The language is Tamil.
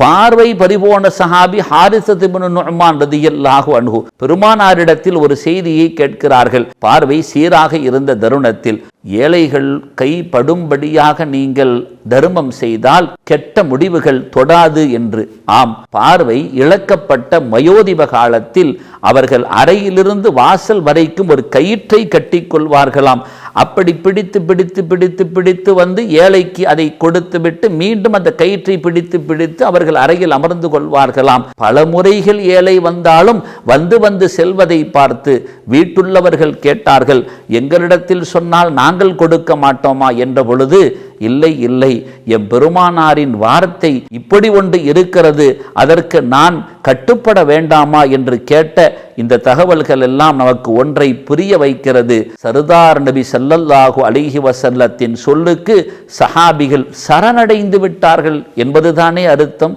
பார்வை பறிபோன சஹாபி ஹாரிஸத் இப்னு நுஅமான் ரலியல்லாஹு அன்ஹு பெருமானாரிடத்தில் ஒரு செய்தியை கேட்கிறார்கள். பார்வை சீராக இருந்த தருணத்தில் ஏழைகள் கைப்படும்படியாக நீங்கள் தர்மம் செய்தால் கெட்ட முடிவுகள் தொடாது என்று. ஆம், பார்வை இழக்கப்பட்ட வயோதிப காலத்தில் அவர்கள் அறையிலிருந்து வாசல் வரைக்கும் ஒரு கயிற்றை கட்டிக்கொள்வார்களாம். அப்படி பிடித்து பிடித்து பிடித்து பிடித்து வந்து ஏழைக்கு அதை கொடுத்து விட்டு மீண்டும் அந்த கயிற்றை பிடித்து பிடித்து அவர்கள் அறையில் அமர்ந்து கொள்வார்களாம். பல முறைகள் ஏழை வந்தாலும் வந்து வந்து செல்வதை பார்த்து வீட்டுள்ளவர்கள் கேட்டார்கள், எங்களிடத்தில் சொன்னால் நாங்கள் கொடுக்க மாட்டோமா என்ற பொழுது, இல்லை இல்லை, என் பெருமானாரின் வார்த்தை இப்படி ஒன்று இருக்கிறது, அதற்கு நான் கட்டுப்பட வேண்டாமா என்று கேட்ட இந்த தகவல்கள் எல்லாம் நமக்கு ஒன்றை புரிய வைக்கிறது. சர்தார் நபி ஸல்லல்லாஹு அலைஹி வஸல்லத்தின் சொல்லுக்கு சஹாபிகள் சரணடைந்து விட்டார்கள் என்பதுதானே அர்த்தம்.